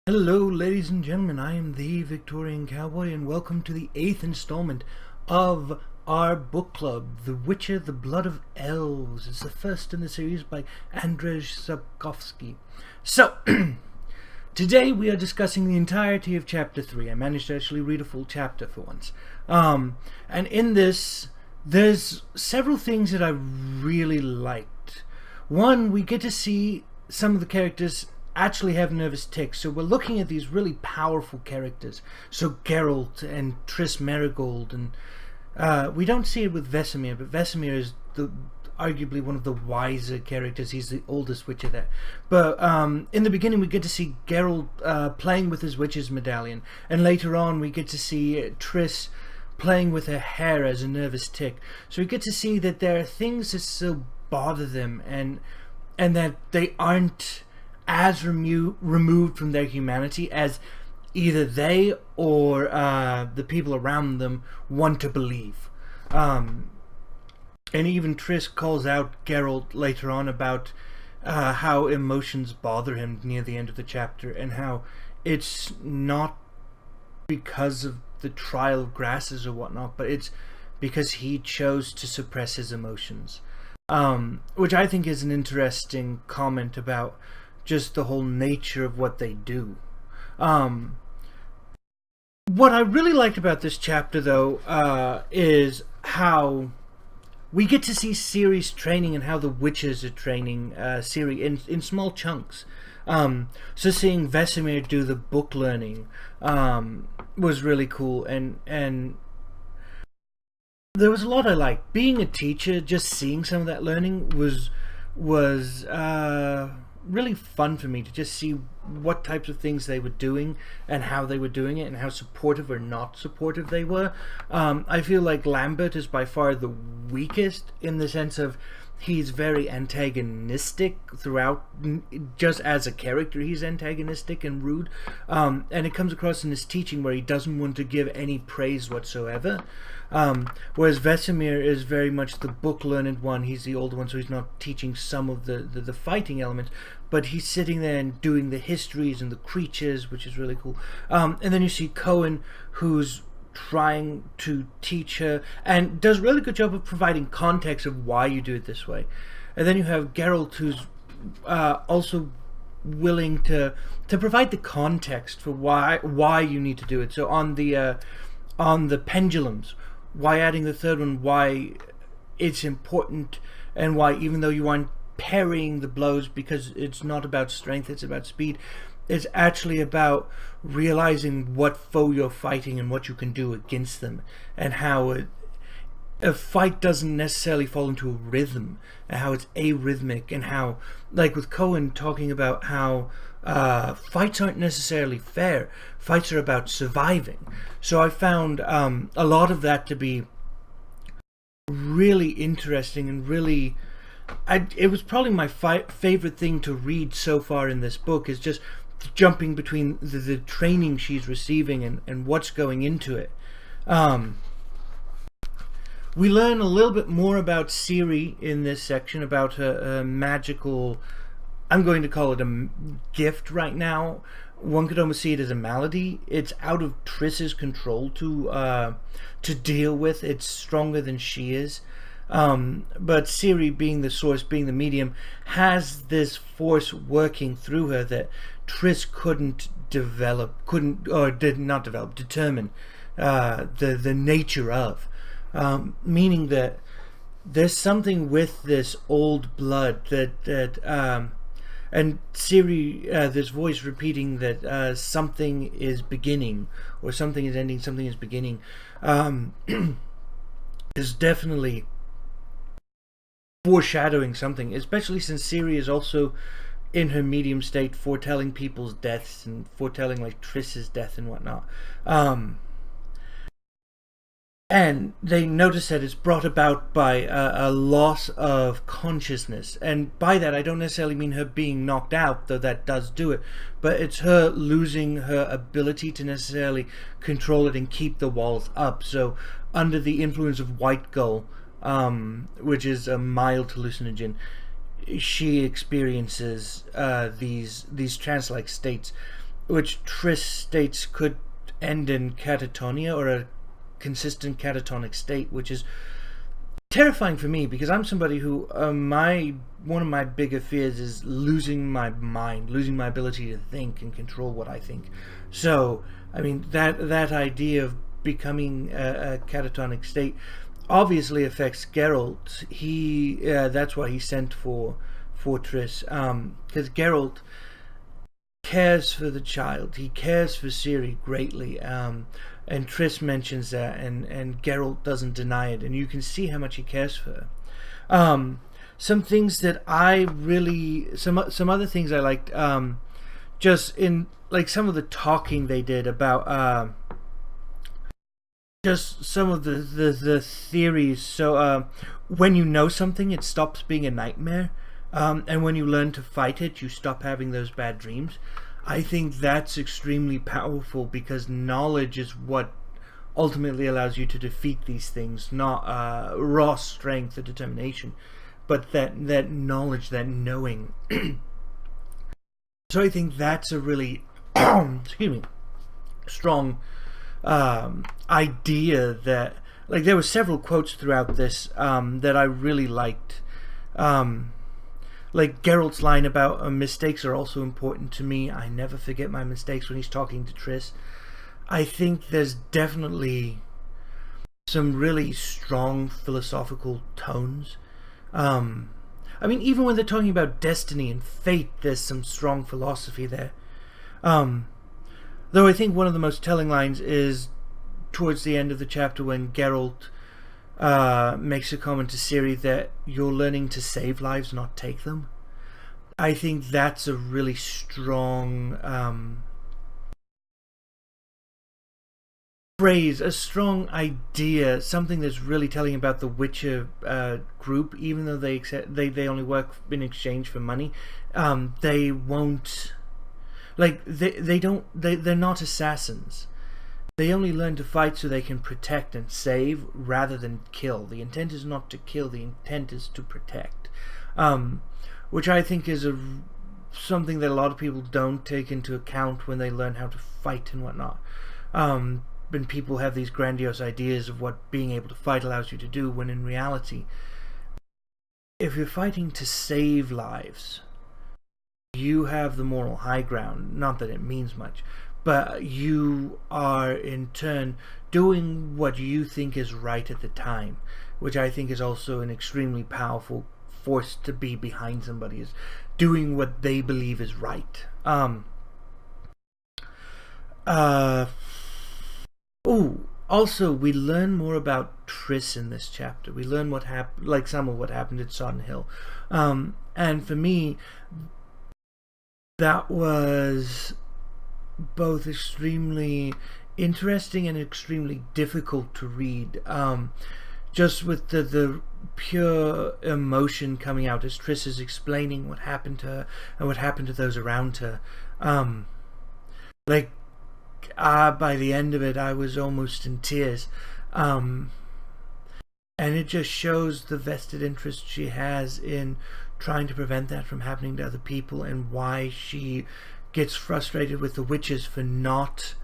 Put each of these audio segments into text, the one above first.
Hello, ladies and gentlemen. I am the Victorian Cowboy, and welcome to the 8th installment of our book club, The Witcher, The Blood of Elves. It's the first in the series by Andrej Sapkowski. So, today we are discussing the entirety of Chapter 3. I managed to actually read a full chapter for once. And in this, there's several things that I really liked. One, we get to see some of the characters actually have nervous tics. So we're looking at these really powerful characters. So Geralt and Triss Merigold, and we don't see it with Vesemir, but Vesemir is arguably one of the wiser characters. He's the oldest Witcher there. But in the beginning we get to see Geralt playing with his Witcher's medallion, and later on we get to see Triss playing with her hair as a nervous tic. So we get to see that there are things that still bother them, and that they aren't as removed from their humanity as either they or the people around them want to believe. And even Triss calls out Geralt later on about how emotions bother him near the end of the chapter, and how it's not because of the trial of grasses or whatnot, but it's because he chose to suppress his emotions. Which I think is an interesting comment about just the whole nature of what they do. What I really liked about this chapter, though, is how we get to see Ciri's training and how the witches are training Ciri in small chunks. So seeing Vesemir do the book learning was really cool, and there was a lot I liked. Being a teacher, just seeing some of that learning was really fun for me to just see what types of things they were doing and how they were doing it and how supportive or not supportive they were. I feel like Lambert is by far the weakest, in the sense of he's very antagonistic throughout. Just as a character, he's antagonistic and rude, and it comes across in his teaching where he doesn't want to give any praise whatsoever. Whereas Vesemir is very much the book-learned one. He's the older one, so he's not teaching some of the fighting elements, but he's sitting there and doing the histories and the creatures, which is really cool. And then you see Cohen, who's trying to teach her and does a really good job of providing context of why you do it this way. And then you have Geralt, who's also willing to provide the context for why you need to do it. So on the pendulums, why adding the third one, why it's important, and why, even though you aren't parrying the blows, because it's not about strength, it's about speed, it's actually about realizing what foe you're fighting and what you can do against them, and how a fight doesn't necessarily fall into a rhythm, and how it's arrhythmic, and how, like with Cohen talking about how fights aren't necessarily fair. Fights are about surviving. So I found a lot of that to be really interesting, and really, it was probably my favorite thing to read so far in this book, is just jumping between the training she's receiving and what's going into it. We learn a little bit more about Ciri in this section, about her magical, I'm going to call it a gift right now. One could almost see it as a malady. It's out of Triss's control to deal with. It's stronger than she is. But Ciri, being the source, being the medium, has this force working through her that Triss determine the nature of. Meaning that there's something with this old blood that and Ciri, this voice repeating that something is beginning, or something is ending, something is beginning, is definitely foreshadowing something, especially since Ciri is also in her medium state foretelling people's deaths, and foretelling like Triss's death and whatnot. And they notice that it's brought about by a loss of consciousness. And by that, I don't necessarily mean her being knocked out, though that does do it. But it's her losing her ability to necessarily control it and keep the walls up. So under the influence of White Gull, which is a mild hallucinogen, she experiences these trance-like states. which Triss states could end in catatonia, or a consistent catatonic state, which is terrifying for me, because I'm somebody who one of my bigger fears is losing my mind, losing my ability to think and control what I think. So I mean, that idea of becoming a catatonic state obviously affects Geralt. That's why he sent for Triss, because Geralt cares for the child. He cares for Ciri greatly, and Triss mentions that, and Geralt doesn't deny it, and you can see how much he cares for her. Some things that I really, some other things I liked, just in like some of the talking they did about just some of the theories. So when you know something, it stops being a nightmare, and when you learn to fight it, you stop having those bad dreams. I think that's extremely powerful, because knowledge is what ultimately allows you to defeat these things, not raw strength or determination, but that knowledge, that knowing. So I think that's a really excuse me, strong idea. That, like, there were several quotes throughout this that I really liked. Like Geralt's line about mistakes are also important to me. I never forget my mistakes, when he's talking to Triss. I think there's definitely some really strong philosophical tones. I mean, even when they're talking about destiny and fate, there's some strong philosophy there. Though I think one of the most telling lines is towards the end of the chapter, when Geralt makes a comment to Ciri that you're learning to save lives, not take them. I think that's a really strong phrase, a strong idea, something that's really telling about the Witcher group. Even though they only work in exchange for money, they won't, like, they're not assassins. They only learn to fight so they can protect and save, rather than kill. The intent is not to kill, the intent is to protect. Which I think is something that a lot of people don't take into account when they learn how to fight and whatnot. When people have these grandiose ideas of what being able to fight allows you to do, when in reality, if you're fighting to save lives, you have the moral high ground. Not that it means much, but you are in turn doing what you think is right at the time, which I think is also an extremely powerful force to be behind somebody, is doing what they believe is right. Also, we learn more about Triss in this chapter. We learn what happened, like some of what happened at Sodden Hill, and for me, that was both extremely interesting and extremely difficult to read. Just with the pure emotion coming out as Triss is explaining what happened to her and what happened to those around her. By the end of it, I was almost in tears. And it just shows the vested interest she has in trying to prevent that from happening to other people, and why she gets frustrated with the witches for not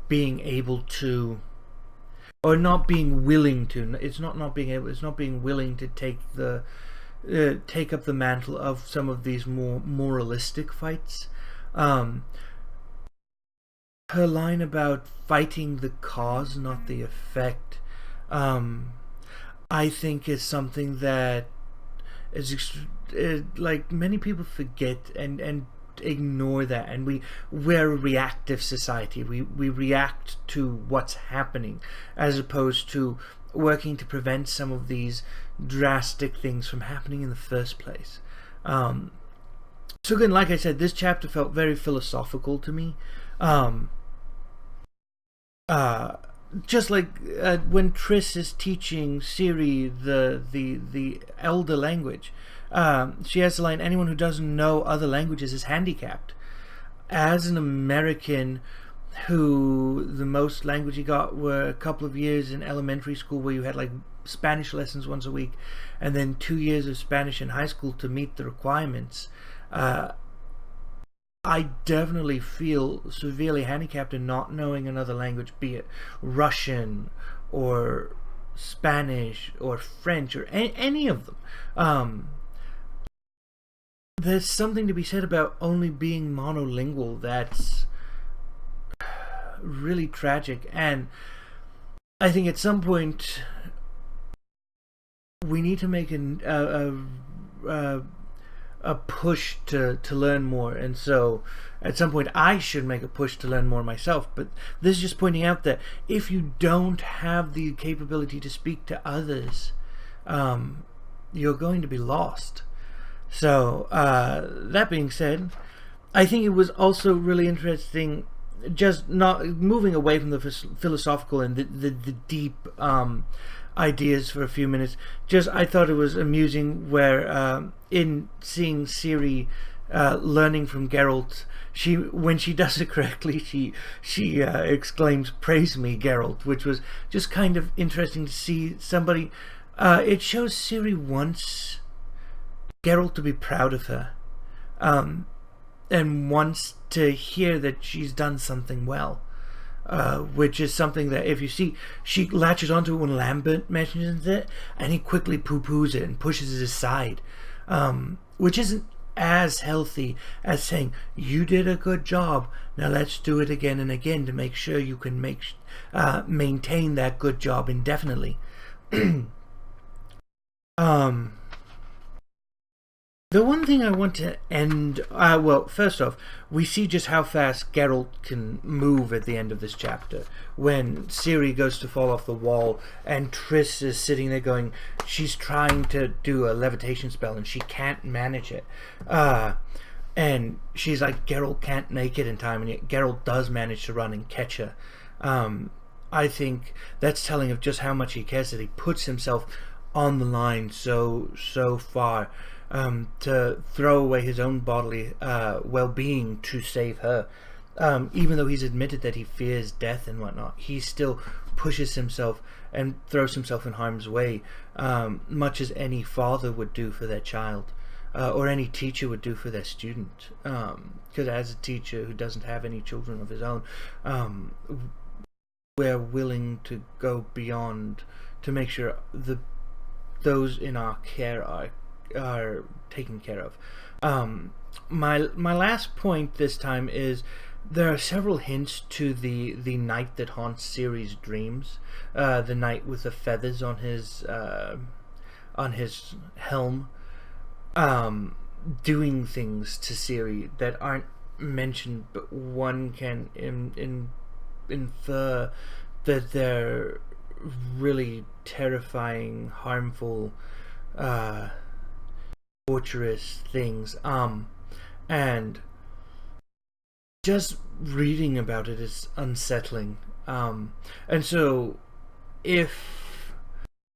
being able to, or not being willing to. It's not being willing to take up the mantle of some of these more moralistic fights. Her line about fighting the cause, not the effect, I think is something that is like many people forget and ignore that, and we're a reactive society. We react to what's happening, as opposed to working to prevent some of these drastic things from happening in the first place. So again, like I said, this chapter felt very philosophical to me. Just like when Triss is teaching Ciri the Elder language, she has the line, anyone who doesn't know other languages is handicapped. As an American, who the most language he got were a couple of years in elementary school, where you had like Spanish lessons once a week, and then 2 years of Spanish in high school to meet the requirements, I definitely feel severely handicapped in not knowing another language, be it Russian or Spanish or French or any of them. There's something to be said about only being monolingual that's really tragic, and I think at some point we need to make a push to learn more, and so at some point I should make a push to learn more myself. But this is just pointing out that if you don't have the capability to speak to others, you're going to be lost. So that being said, I think it was also really interesting, just not moving away from the philosophical and the deep ideas for a few minutes. Just I thought it was amusing where in seeing Ciri learning from Geralt, when she does it correctly, she exclaims, "Praise me, Geralt," which was just kind of interesting to see somebody. It shows Ciri wants Geralt to be proud of her, and wants to hear that she's done something well, which is something that, if you see, she latches onto it when Lambert mentions it, and he quickly poo-poos it and pushes it aside, which isn't as healthy as saying, "You did a good job, now let's do it again and again to make sure you can maintain that good job indefinitely." The one thing I want to end... well, first off, we see just how fast Geralt can move at the end of this chapter. When Ciri goes to fall off the wall, and Triss is sitting there going... She's trying to do a levitation spell, and she can't manage it. And she's like, Geralt can't make it in time, and yet Geralt does manage to run and catch her. I think that's telling of just how much he cares, that he puts himself on the line so far, to throw away his own bodily well-being to save her. Even though he's admitted that he fears death and whatnot, he still pushes himself and throws himself in harm's way, much as any father would do for their child, or any teacher would do for their student. Because as a teacher who doesn't have any children of his own, we're willing to go beyond to make sure those in our care are taken care of. My last point this time is there are several hints to the knight that haunts Ciri's dreams, the knight with the feathers on his helm, doing things to Ciri that aren't mentioned, but one can infer that they're really terrifying, harmful, torturous things, and just reading about it is unsettling, and so if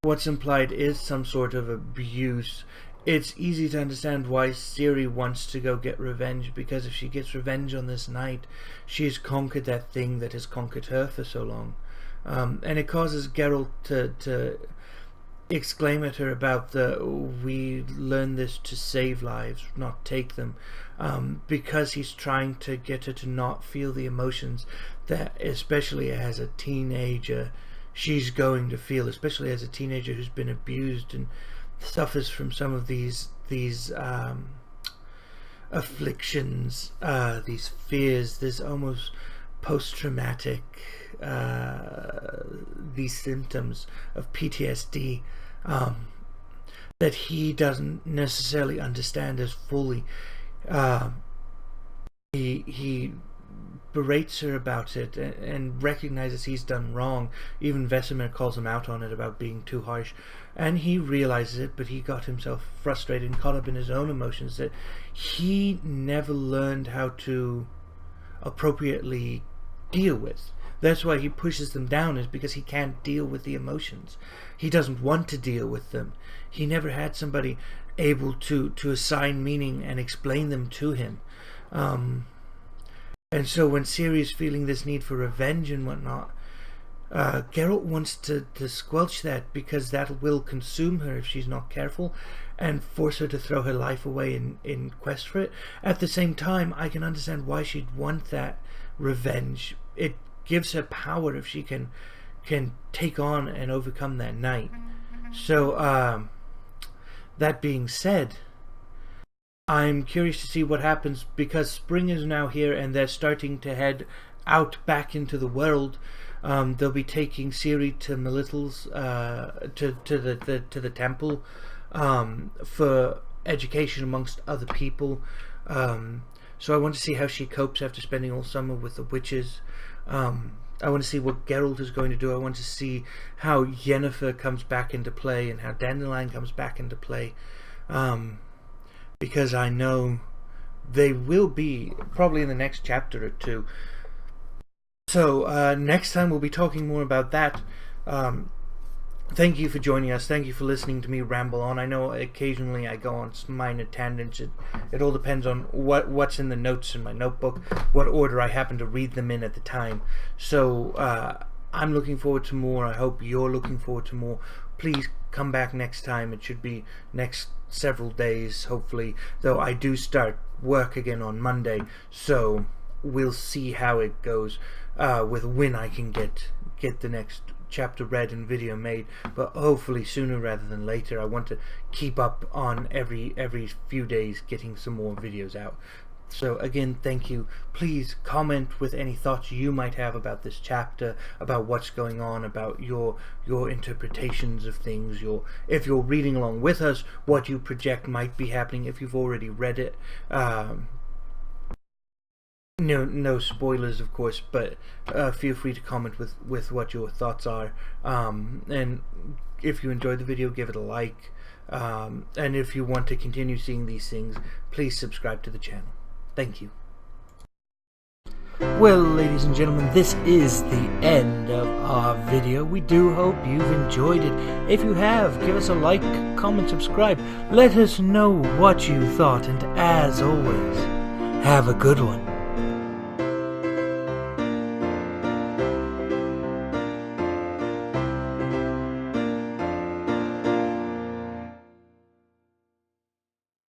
what's implied is some sort of abuse, it's easy to understand why Ciri wants to go get revenge, because if she gets revenge on this knight, she's conquered that thing that has conquered her for so long. And it causes Geralt to exclaim at her about we learn this to save lives, not take them, because he's trying to get her to not feel the emotions that, especially as a teenager, she's going to feel, especially as a teenager who's been abused and suffers from some of these afflictions, these fears, this almost post-traumatic, these symptoms of PTSD, that he doesn't necessarily understand as fully. He berates her about it and recognizes he's done wrong. Even Vesemir calls him out on it about being too harsh, and he realizes it, but he got himself frustrated and caught up in his own emotions that he never learned how to appropriately deal with. That's why he pushes them down, is because he can't deal with the emotions. He doesn't want to deal with them. He never had somebody able to assign meaning and explain them to him. And so when Ciri is feeling this need for revenge and whatnot, Geralt wants to squelch that, because that will consume her if she's not careful, and force her to throw her life away in quest for it. At the same time, I can understand why she'd want that revenge. It gives her power if she can take on and overcome that knight. So, that being said, I'm curious to see what happens, because spring is now here and they're starting to head out back into the world. They'll be taking Ciri to Melittel's to the temple for education amongst other people. So I want to see how she copes after spending all summer with the witches. I want to see what Geralt is going to do. I want to see how Yennefer comes back into play and how Dandelion comes back into play, because I know they will be probably in the next chapter or two. So next time we'll be talking more about that. Thank you for joining us. Thank you for listening to me ramble on. I know occasionally I go on minor tangents. It all depends on what's in the notes in my notebook, what order I happen to read them in at the time. So I'm looking forward to more. I hope you're looking forward to more. Please come back next time. It should be next several days, hopefully, though I do start work again on Monday, so we'll see how it goes with when I can get the next chapter read and video made, but hopefully sooner rather than later. I want to keep up on every few days getting some more videos out. So again, thank you. Please comment with any thoughts you might have about this chapter, about what's going on, about your interpretations of things, if you're reading along with us, what you project might be happening if you've already read it. No spoilers, of course, but feel free to comment with what your thoughts are. And if you enjoyed the video, give it a like. And if you want to continue seeing these things, please subscribe to the channel. Thank you. Well, ladies and gentlemen, this is the end of our video. We do hope you've enjoyed it. If you have, give us a like, comment, subscribe. Let us know what you thought, and as always, have a good one.